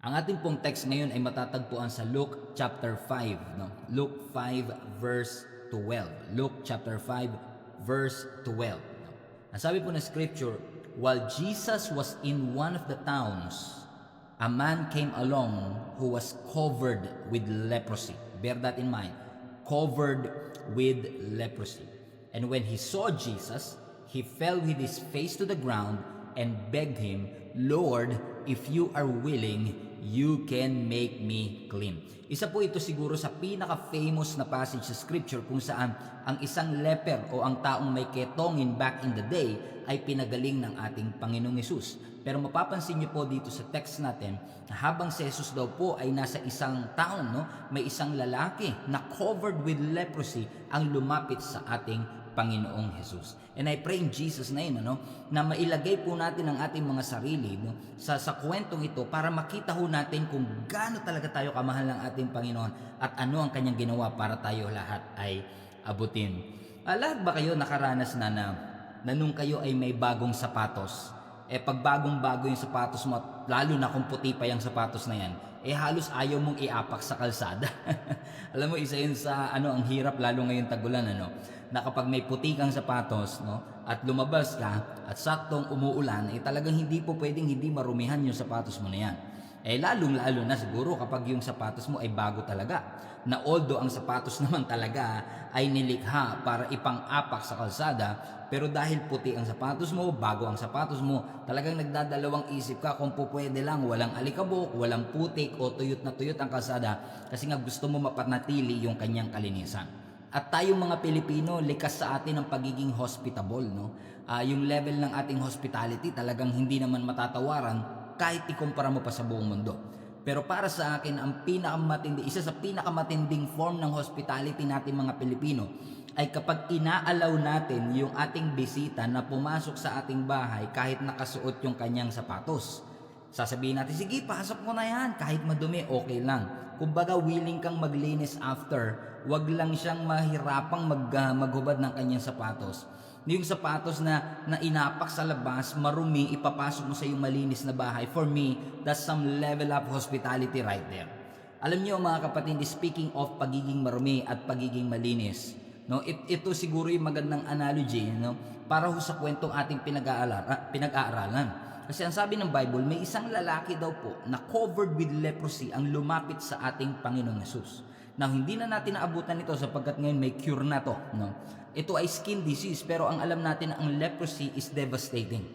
Ang ating pong text ngayon ay matatagpuan sa Luke chapter 5, no? Luke 5 verse 12. Luke chapter 5 verse 12. No? Ang sabi po ng scripture, while Jesus was in one of the towns, a man came along who was covered with leprosy. Bear that in mind. Covered with leprosy. And when he saw Jesus, he fell with his face to the ground and begged him, Lord, if you are willing, you can make me clean. Isa po ito siguro sa pinaka-famous na passage sa scripture kung saan ang isang leper o ang taong may ketongin back in the day ay pinagaling ng ating Panginoong Hesus. Pero mapapansin niyo po dito sa text natin na habang si Jesus daw po ay nasa isang town, no, may isang lalaki na covered with leprosy ang lumapit sa ating Panginoong Hesus. And I pray in Jesus' name, na mailagay po natin ang ating mga sarili, sa kwentong ito para makita ho natin kung gaano talaga tayo kamahal ng ating Panginoon at ano ang kanyang ginawa para tayo lahat ay abutin. Lahat ba kayo nakaranas na nung kayo ay may bagong sapatos? Pag bagong-bago yung sapatos mo at lalo na kung puti pa yung sapatos na yan, halos ayaw mong iapak sa kalsada. Alam mo, isa yun sa ang hirap lalo ngayon tagulan, na kapag may puti kang sapatos, at lumabas ka at saktong umuulan, talagang hindi po pwedeng hindi marumihan yung sapatos mo na yan. Lalong-lalo na siguro kapag yung sapatos mo ay bago talaga. Na although ang sapatos naman talaga ay nilikha para ipang-apak sa kalsada, pero dahil puti ang sapatos mo, bago ang sapatos mo, talagang nagdadalawang isip ka kung pwede lang walang alikabok, walang putik o tuyot na tuyot ang kalsada kasi nga gusto mo mapanatili yung kanyang kalinisan. At tayong mga Pilipino, likas sa atin ang pagiging hospitable, yung level ng ating hospitality talagang hindi naman matatawaran kahit ikumpara mo pa sa buong mundo. Pero para sa akin, isa sa pinakamatinding form ng hospitality natin mga Pilipino ay kapag inaalaw natin yung ating bisita na pumasok sa ating bahay kahit nakasuot yung kanyang sapatos. Sasabihin natin, sige, pasok mo na yan. Kahit madumi, okay lang. Kumbaga, willing kang maglinis after. Wag lang siyang mahirapang maghubad ng kanyang sapatos. Yung sapatos na inapak sa labas, marumi, ipapasok mo sa iyong malinis na bahay. For me, that's some level up hospitality right there. Alam niyo mga kapatid, speaking of pagiging marumi at pagiging malinis, ito siguro yung magandang analogy, para ho sa kwentong ating pinag-aaralan. Kasi ang sabi ng Bible, may isang lalaki daw po na covered with leprosy ang lumapit sa ating Panginoong Hesus. Now, hindi na natin naabutan ito sapagkat ngayon may cure na to. Ito ay skin disease, pero ang alam natin ang leprosy is devastating.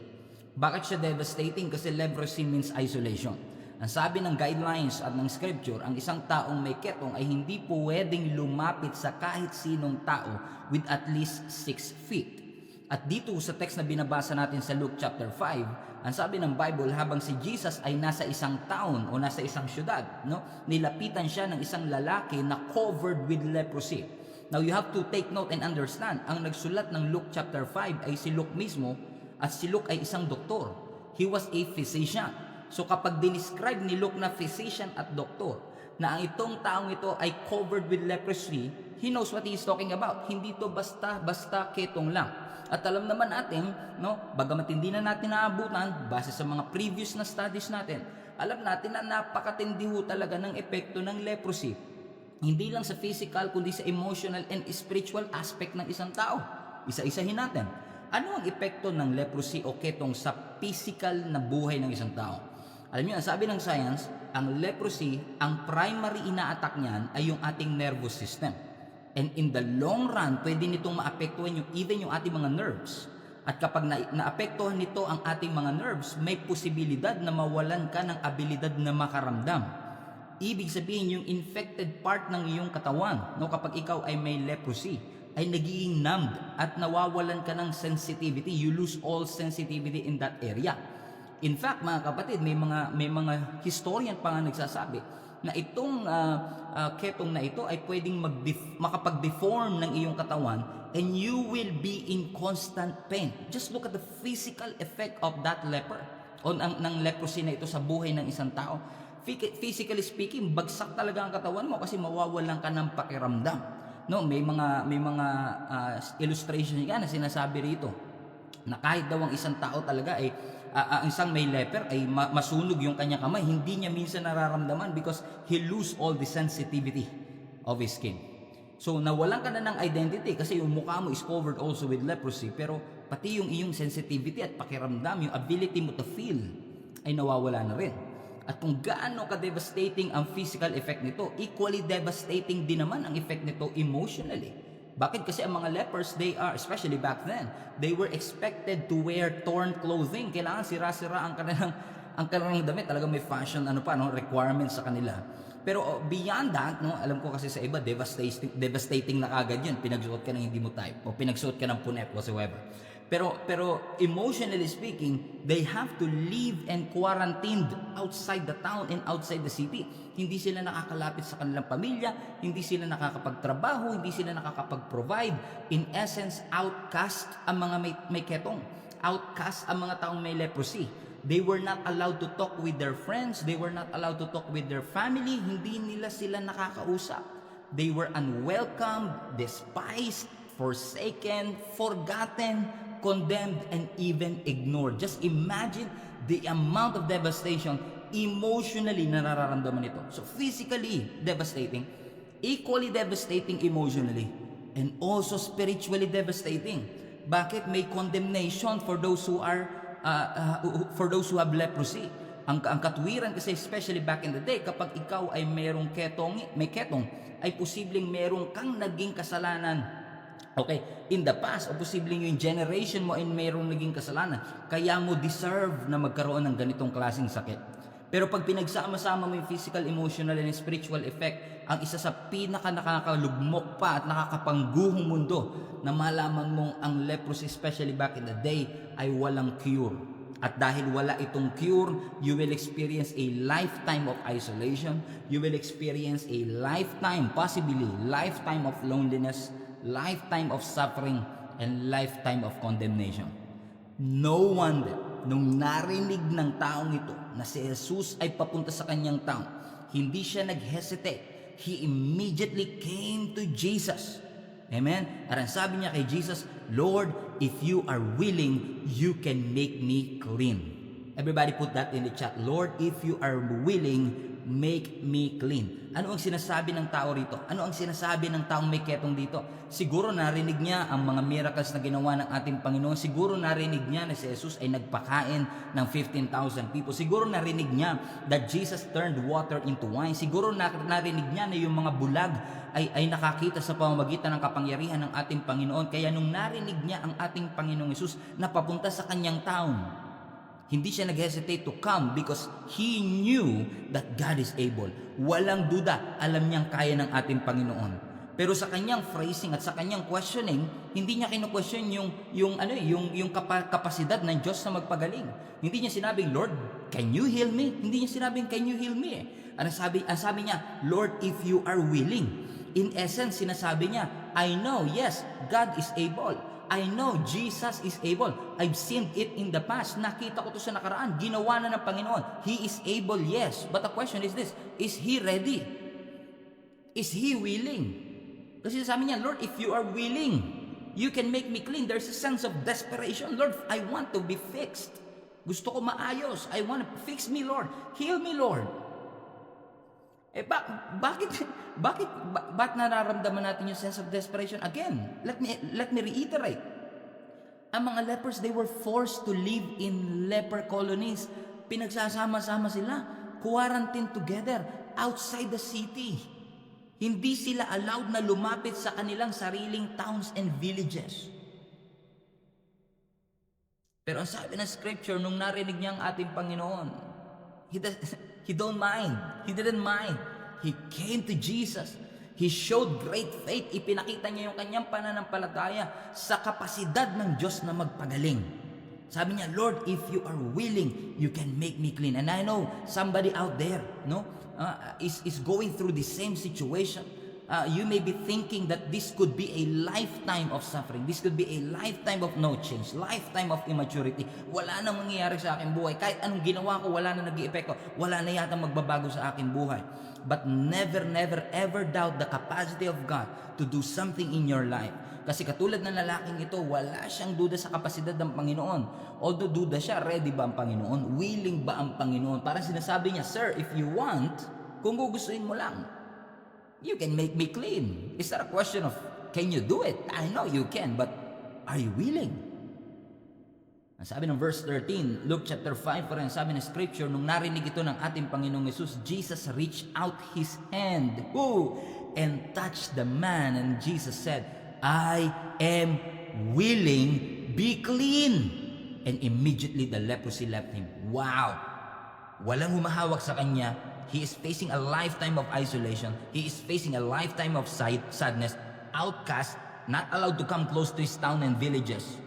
Bakit siya devastating? Kasi leprosy means isolation. Ang sabi ng guidelines at ng scripture, ang isang taong may ketong ay hindi pwedeng lumapit sa kahit sinong tao with at least 6 feet. At dito sa text na binabasa natin sa Luke chapter 5, ang sabi ng Bible, habang si Jesus ay nasa isang town o nasa isang syudad, nilapitan siya ng isang lalaki na covered with leprosy. Now you have to take note and understand, ang nagsulat ng Luke chapter 5 ay si Luke mismo at si Luke ay isang doktor. He was a physician. So kapag dinescribe ni Luke na physician at doktor, na ang itong taong ito ay covered with leprosy, he knows what he is talking about. Hindi to basta ketong lang. At alam naman natin, bagamat hindi na natin naabutan, base sa mga previous na studies natin, alam natin na napakatindi ho talaga ng epekto ng leprosy. Hindi lang sa physical, kundi sa emotional and spiritual aspect ng isang tao. Isa-isahin natin. Ano ang epekto ng leprosy o ketong sa physical na buhay ng isang tao? Alam niyo, ang sabi ng science, ang leprosy, ang primary ina-attack niyan ay yung ating nervous system. And in the long run, pwede nitong maapektuhan even yung ating mga nerves. At kapag naapektuhan nito ang ating mga nerves, may posibilidad na mawalan ka ng abilidad na makaramdam. Ibig sabihin, yung infected part ng iyong katawan, kapag ikaw ay may leprosy, ay nagiging numbed at nawawalan ka ng sensitivity. You lose all sensitivity in that area. In fact, mga kapatid, may mga historian pa nga nagsasabi na itong ketong na ito ay pwedeng makapag-deform ng iyong katawan and you will be in constant pain. Just look at the physical effect of that leper o ng leprosy na ito sa buhay ng isang tao. Physically speaking, bagsak talaga ang katawan mo kasi mawawalan ka ng pakiramdam. May mga illustration nga na sinasabi rito na kahit daw ang isang tao talaga ay ang isang may leper ay masunog yung kanyang kamay, hindi niya minsan nararamdaman because he lose all the sensitivity of his skin. So nawalan ka na ng identity kasi yung mukha mo is covered also with leprosy, pero pati yung iyong sensitivity at pakiramdam, yung ability mo to feel ay nawawala na rin. At kung gaano ka-devastating ang physical effect nito, equally devastating din naman ang effect nito emotionally. Bakit? Kasi ang mga lepers, they are, especially back then, they were expected to wear torn clothing. Kailangan sira-sira ang kanilang damit. Talaga may fashion requirements sa kanila. Pero beyond that, alam ko kasi sa iba, devastating na agad yun. Pinagsuot ka ng hindi mo type o pinagsuot ka ng punet whatsoever. Pero emotionally speaking, they have to live and quarantined outside the town and outside the city. Hindi sila nakakalapit sa kanilang pamilya, hindi sila nakakapagtrabaho, hindi sila nakakapag-provide. In essence, outcast ang mga may ketong. Outcast ang mga taong may leprosy. They were not allowed to talk with their friends. They were not allowed to talk with their family. Hindi nila sila nakakausap. They were unwelcomed, despised, forsaken, forgotten, condemned, and even ignored. Just imagine the amount of devastation emotionally na nararamdaman ito. So physically devastating, equally devastating emotionally, and also spiritually devastating. Bakit? May condemnation for those who have leprosy. Ang katwiran kasi, especially back in the day, kapag ikaw ay may ketong, ay posibleng merong kang naging kasalanan. Okay, in the past, o posibleng yung generation mo ay mayroong naging kasalanan, kaya mo deserve na magkaroon ng ganitong klaseng sakit. Pero pag pinagsama-sama mo yung physical, emotional, and spiritual effect, ang isa sa pinaka-nakakalugmok pa at nakakapangguhong mundo na malaman mong ang leprosy, especially back in the day, ay walang cure. At dahil wala itong cure, you will experience a lifetime of isolation, you will experience a lifetime, possibly lifetime of loneliness, lifetime of suffering, and lifetime of condemnation. No wonder, nung narinig ng taong ito na si Jesus ay papunta sa kanyang town, hindi siya nag-hesitate. He immediately came to Jesus. Amen? At ang sabi niya kay Jesus, Lord, if you are willing, you can make me clean. Everybody put that in the chat. Lord, if you are willing, make me clean. Ano ang sinasabi ng tao rito? Ano ang sinasabi ng taong may ketong dito? Siguro narinig niya ang mga miracles na ginawa ng ating Panginoon. Siguro narinig niya na si Jesus ay nagpakain ng 15,000 people. Siguro narinig niya that Jesus turned water into wine. Siguro narinig niya na yung mga bulag ay nakakita sa pamamagitan ng kapangyarihan ng ating Panginoon. Kaya nung narinig niya ang ating Panginoong Jesus na papunta sa kanyang town, hindi siya nag-hesitate to come because he knew that God is able. Walang duda, alam niyang kaya ng ating Panginoon. Pero sa kanyang phrasing at sa kanyang questioning, hindi niya kino-question yung kapasidad ng Diyos na magpagaling. Hindi niya sinabing, Lord, can you heal me? Hindi niya sinabing, can you heal me? Ang sabi niya, Lord, if you are willing. In essence, sinasabi niya, I know, yes, God is able. I know Jesus is able. I've seen it in the past. Nakita ko to sa nakaraan. Ginawa na ng Panginoon. He is able, yes. But the question is this, is He ready? Is He willing? Kasi sabi niya, Lord, if you are willing, you can make me clean. There's a sense of desperation. Lord, I want to be fixed. Gusto ko maayos. I want to fix me, Lord. Heal me, Lord. Bakit nararamdaman natin yung sense of desperation? Again, let me reiterate. Ang mga lepers, they were forced to live in leper colonies. Pinagsasama-sama sila, quarantined together outside the city. Hindi sila allowed na lumapit sa kanilang sariling towns and villages. Pero ang sabi ng scripture, nung narinig niya ang ating Panginoon, He don't mind. He didn't mind. He came to Jesus. He showed great faith. Ipinakita niya yung kanyang pananampalataya sa kapasidad ng Diyos na magpagaling. Sabi niya, Lord, if you are willing, you can make me clean. And I know somebody out there, is going through the same situation. You may be thinking that this could be a lifetime of suffering. This could be a lifetime of no change, lifetime of immaturity. Wala nang mangyayari sa aking buhay. Kahit anong ginawa ko, wala na nag-iepekto. Wala na yata magbabago sa aking buhay. But never, ever doubt the capacity of God to do something in your life. Kasi katulad ng lalaking ito, wala siyang duda sa kapasidad ng Panginoon. Although duda siya, ready ba ang Panginoon? Willing ba ang Panginoon? Parang sinasabi niya, Sir, if you want, kung gugustuhin mo lang, you can make me clean. It's not a question of, can you do it? I know you can, but are you willing? Ang sabi ng verse 13, Luke chapter 5 pa rin, sabi ng scripture, nung narinig ito ng ating Panginoong Jesus, Jesus reached out His hand, and touched the man, and Jesus said, I am willing, be clean. And immediately the leprosy left him. Wow! Walang humahawak sa kanya. He is facing a lifetime of isolation. He is facing a lifetime of sadness, outcast, not allowed to come close to his town and villages.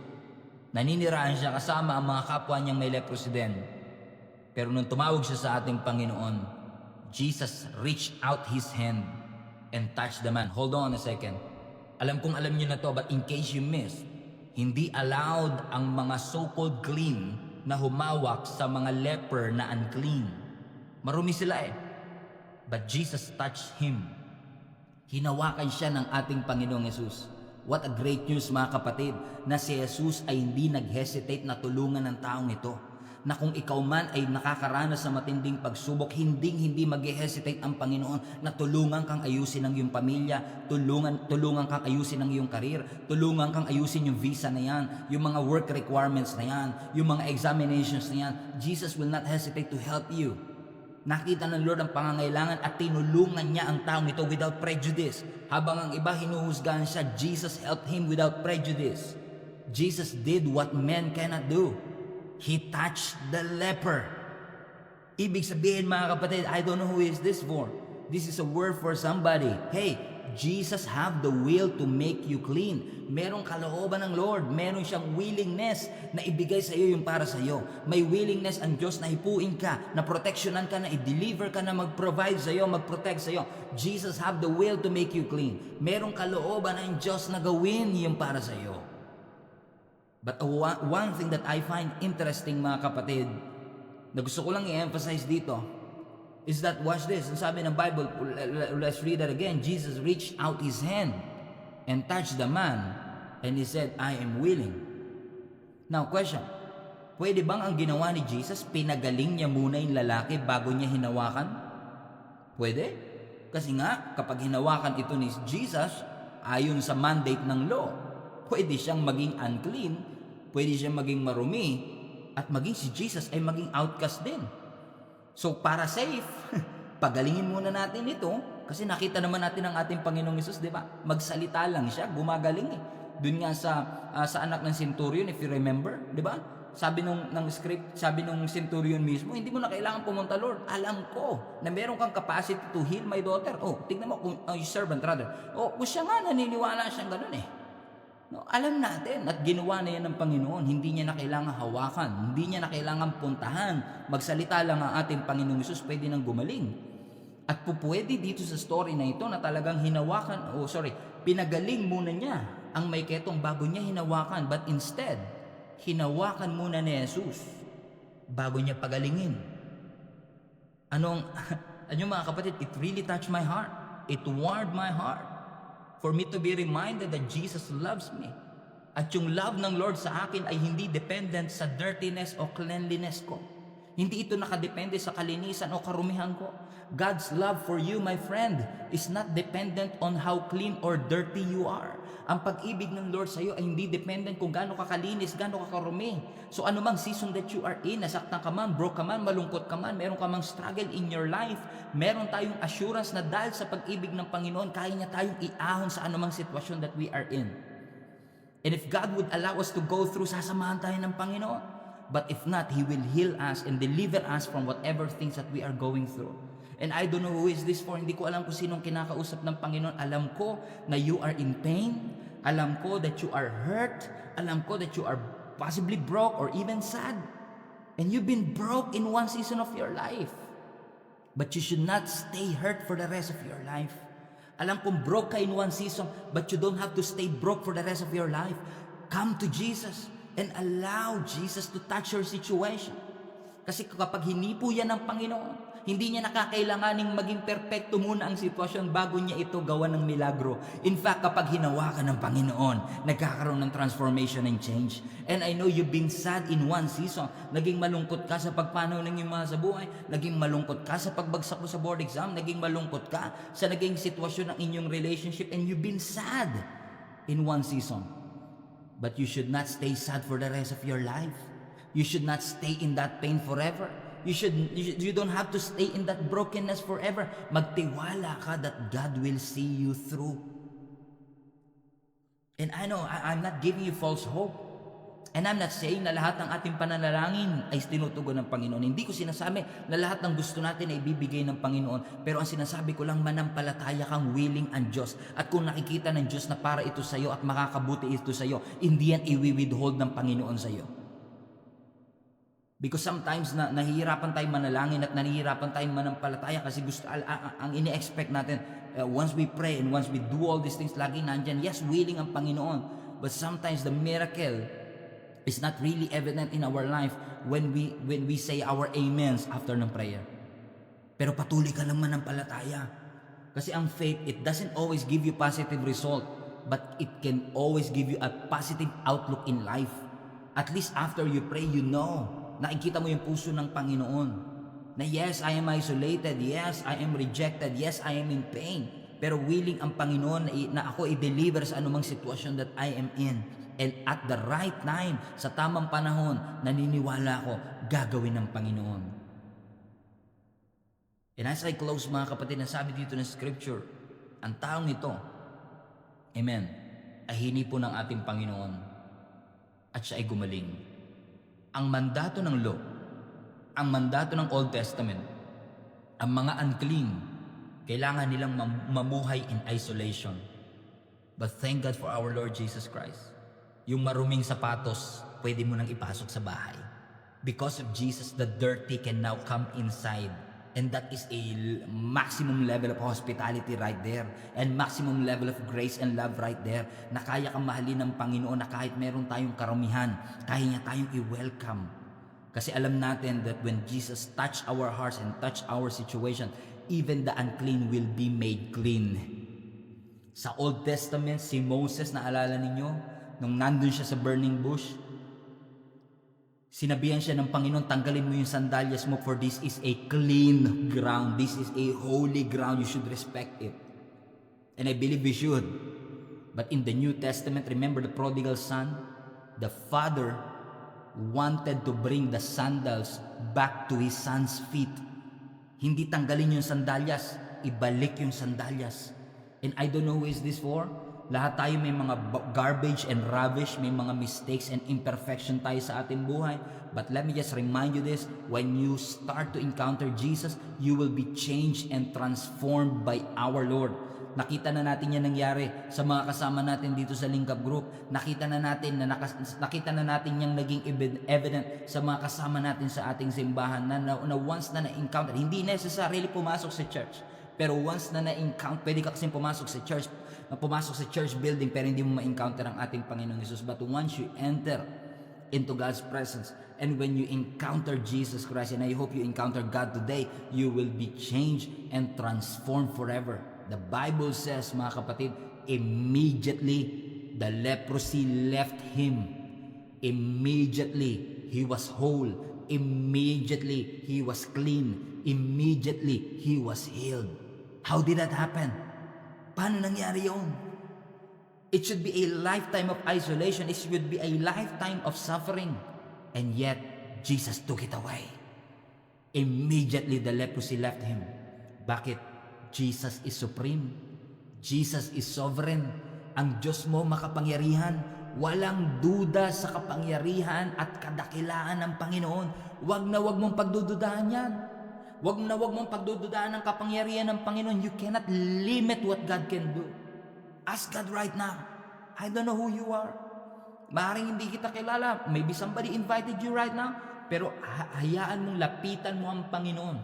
Naninirahan siya kasama ang mga kapwa niyang may leprosy din. Pero nung tumawag siya sa ating Panginoon, Jesus reached out His hand and touched the man. Hold on a second. Alam kong alam niyo na to, but in case you missed, hindi allowed ang mga so-called clean na humawak sa mga leper na unclean. Marumi sila eh. But Jesus touched him. Hinawakan siya ng ating Panginoong Jesus. What a great news mga kapatid, na si Jesus ay hindi nag-hesitate na tulungan ng taong ito. Na kung ikaw man ay nakakaranas sa matinding pagsubok, hindi mag-hesitate ang Panginoon na tulungan kang ayusin ang iyong pamilya, tulungan kang ayusin ang iyong karir, tulungan kang ayusin yung visa na yan, yung mga work requirements na yan, yung mga examinations na yan. Jesus will not hesitate to help you. Nakita ng Lord ang pangangailangan at tinulungan niya ang taong ito without prejudice. Habang ang iba hinuhusgahan siya, Jesus helped him without prejudice. Jesus did what men cannot do. He touched the leper. Ibig sabihin mga kapatid, I don't know who is this for. This is a word for somebody. Hey, Jesus have the will to make you clean. Merong kalooban ng Lord. Meron siyang willingness na ibigay sa iyo yung para sa iyo. May willingness ang Diyos na hipuin ka, na proteksyonan ka, na i-deliver ka, na mag-provide sa iyo, mag-protect sa iyo. Jesus have the will to make you clean. Merong kalooban ang Diyos na gawin yung para sa iyo. But one thing that I find interesting mga kapatid, na gusto ko lang i-emphasize dito, is that, watch this, ang sabi ng Bible, let's read that again. Jesus reached out His hand and touched the man, and He said, I am willing. Now, question, pwede bang ang ginawa ni Jesus, pinagaling niya muna yung lalaki bago niya hinawakan? Pwede? Kasi nga, kapag hinawakan ito ni Jesus, ayon sa mandate ng law, pwede siyang maging unclean, pwede siyang maging marumi, at maging si Jesus ay maging outcast din. So para safe, pagalingin muna natin ito, kasi nakita naman natin ang ating Panginoong Hesus, di ba? Magsalita lang siya, gumagaling eh. Doon nga sa anak ng centurion, if you remember, di ba? Sabi ng script, sabi nung centurion mismo, hindi mo na kailangan pumunta, Lord. Alam ko na meron kang capacity to heal my daughter. Oh, tignan mo, your servant rather. Oh, kung siya nga naniniwala siyang ganun eh. No, alam natin at ginawa na yan ng Panginoon. Hindi niya na kailangan hawakan, hindi niya na kailangan puntahan. Magsalita lang ang ating Panginoong Hesus, pwede nang gumaling. At pupwede dito sa story na ito na talagang pinagaling muna niya ang may ketong bago niya hinawakan. But instead, hinawakan muna ni Jesus bago niya pagalingin. Ano mga kapatid, it really touched my heart. It warmed my heart. For me to be reminded that Jesus loves me. At yung love ng Lord sa akin ay hindi dependent sa dirtiness o cleanliness ko. Hindi ito nakadepende sa kalinisan o karumihan ko. God's love for you, my friend, is not dependent on how clean or dirty you are. Ang pag-ibig ng Lord sa iyo ay hindi dependent kung gaano ka kalinis, gaano ka karumi. So anumang season that you are in, nasaktan ka man, broke ka man, malungkot ka man, meron ka mang struggle in your life, meron tayong assurance na dahil sa pag-ibig ng Panginoon, kaya niya tayong iahon sa anumang sitwasyon that we are in. And if God would allow us to go through, sasamahan tayo ng Panginoon. But if not, He will heal us and deliver us from whatever things that we are going through. And I don't know who is this for. Hindi ko alam kung sinong kinakausap ng Panginoon. Alam ko na you are in pain. Alam ko that you are hurt. Alam ko that you are possibly broke or even sad. And you've been broke in one season of your life. But you should not stay hurt for the rest of your life. Alam kong broke ka in one season, but you don't have to stay broke for the rest of your life. Come to Jesus and allow Jesus to touch your situation. Kasi kapag hinipo yan ng Panginoon, hindi niya nakakailanganing maging perpekto muna ang sitwasyon bago niya ito gawa ng milagro. In fact, kapag hinawakan ng Panginoon, nagkakaroon ng transformation and change. And I know you've been sad in one season. Naging malungkot ka sa pagpanaw ng iyong mga sa buhay. Naging malungkot ka sa pagbagsak mo sa board exam. Naging malungkot ka sa naging sitwasyon ng inyong relationship. And you've been sad in one season. But you should not stay sad for the rest of your life. You should not stay in that pain forever. You don't have to stay in that brokenness forever. Magtiwala ka that God will see you through. And I know, I'm not giving you false hope. And I'm not saying na lahat ng ating pananalangin ay tinutugon ng Panginoon. Hindi ko sinasabi na lahat ng gusto natin ay ibibigay ng Panginoon. Pero ang sinasabi ko lang, manampalataya kang willing ang Diyos. At kung nakikita ng Diyos na para ito sa iyo at makakabuti ito sa iyo, hindi yan i-withhold ng Panginoon sa iyo. Because sometimes nahihirapan tayong manalangin at nahihirapan tayong manampalataya kasi gusto ang ini-expect natin once we pray and once we do all these things, lagi nandyan, yes, willing ang Panginoon. But sometimes the miracle is not really evident in our life when we say our amens after ng prayer. Pero patuloy ka lang manampalataya. Kasi ang faith, it doesn't always give you positive result, but it can always give you a positive outlook in life. At least after you pray, you know, nakikita mo yung puso ng Panginoon. Na yes, I am isolated. Yes, I am rejected. Yes, I am in pain. Pero willing ang Panginoon na ako i-deliver sa anumang sitwasyon that I am in. And at the right time, sa tamang panahon, naniniwala ako, gagawin ng Panginoon. And as I close, mga kapatid, nasabi dito ng Scripture, ang taong ito, amen, ay hinipo ng ating Panginoon at siya ay gumaling. Ang mandato ng law, ang mandato ng Old Testament, ang mga unclean, kailangan nilang mamuhay in isolation. But thank God for our Lord Jesus Christ. Yung maruming sapatos, pwede mo nang ipasok sa bahay. Because of Jesus, the dirty can now come inside. And that is a maximum level of hospitality right there. And maximum level of grace and love right there. Na kaya kang mahalin ng Panginoon na kahit meron tayong karamihan, kaya niya tayong i-welcome. Kasi alam natin that when Jesus touched our hearts and touched our situation, even the unclean will be made clean. Sa Old Testament, si Moses, naalala ninyo, nung nandun siya sa burning bush, sinabihan siya ng Panginoon, tanggalin mo yung sandalyas mo for this is a clean ground. This is a holy ground. You should respect it. And I believe we should. But in the New Testament, remember the prodigal son? The father wanted to bring the sandals back to his son's feet. Hindi tanggalin yung sandalyas, ibalik yung sandalyas. And I don't know who is this for. Lahat tayo may mga garbage and rubbish, may mga mistakes and imperfection tayo sa ating buhay. But let me just remind you this, when you start to encounter Jesus, you will be changed and transformed by our Lord. Nakita na natin yan nangyari sa mga kasama natin dito sa Link Up Group. Nakita na natin yung naging evident sa mga kasama natin sa ating simbahan na once na na-encounter, hindi necessarily pumasok sa church. Pero once na na-encounter, pwede ka kasing pumasok sa church building pero hindi mo ma-encounter ang ating Panginoong Jesus. But once you enter into God's presence and when you encounter Jesus Christ, and I hope you encounter God today, you will be changed and transformed forever. The Bible says, mga kapatid, immediately the leprosy left him. Immediately he was whole. Immediately he was clean. Immediately he was healed. How did that happen? Paano nangyari yun? It should be a lifetime of isolation. It should be a lifetime of suffering. And yet, Jesus took it away. Immediately, the leprosy left him. Bakit? Jesus is supreme. Jesus is sovereign. Ang Diyos mo makapangyarihan. Walang duda sa kapangyarihan at kadakilaan ng Panginoon. Wag na wag mong pagdududahan yan. Wag na wag mong pagdududahan ng kapangyarihan ng Panginoon. You cannot limit what God can do. Ask God right now. I don't know who you are. Maaaring hindi kita kilala. Maybe somebody invited you right now. Pero hayaan mong lapitan mo ang Panginoon.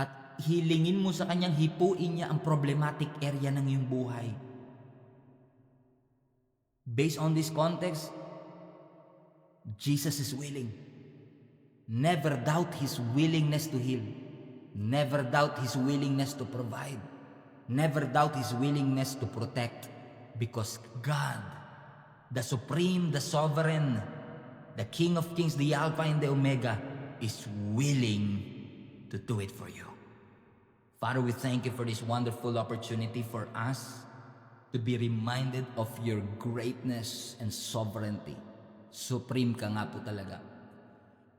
At hilingin mo sa Kanyang hipuin niya ang problematic area ng iyong buhay. Based on this context, Jesus is willing Never doubt His willingness to heal. Never doubt His willingness to provide. Never doubt His willingness to protect. Because God, the Supreme, the Sovereign, the King of Kings, the Alpha and the Omega, is willing to do it for you. Father, we thank you for this wonderful opportunity for us to be reminded of your greatness and sovereignty. Supreme ka nga po talaga.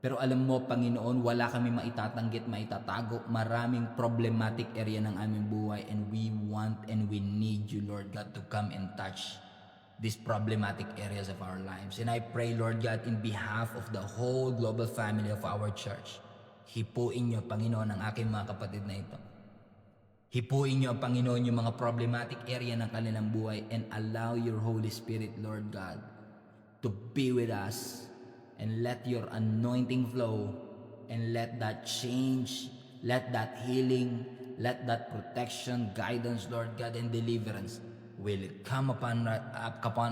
Pero alam mo, Panginoon, wala kami maitatanggit, maitatago. Maraming problematic area ng aming buhay, and we want and we need you, Lord God, to come and touch these problematic areas of our lives. And I pray, Lord God, in behalf of the whole global family of our church, hipuin niyo, Panginoon, ang aking mga kapatid na ito. Hipuin niyo, Panginoon, yung mga problematic area ng kanilang buhay, and allow your Holy Spirit, Lord God, to be with us, and let your anointing flow, and let that change, let that healing, let that protection, guidance, Lord God, and deliverance will come upon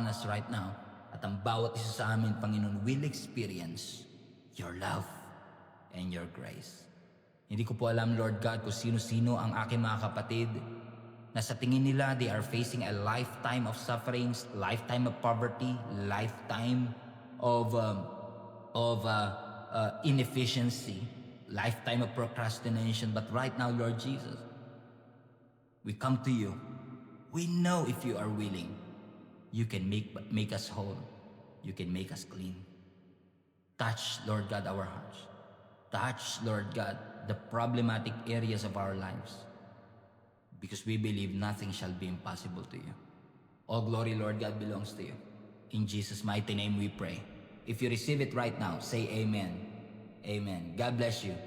us right now. At ang bawat isa sa amin, Panginoon, will experience your love and your grace. Hindi ko po alam, Lord God, kung sino-sino ang aking mga kapatid na sa tingin nila they are facing a lifetime of sufferings, lifetime of poverty, lifetime of inefficiency, lifetime of procrastination. But right now, Lord Jesus, we come to you. We know if you are willing, you can make us whole. You can make us clean. Touch, Lord God, our hearts. Touch, Lord God, the problematic areas of our lives. Because we believe nothing shall be impossible to you. All glory, Lord God, belongs to you. In Jesus' mighty name we pray. If you receive it right now, say amen. Amen. God bless you.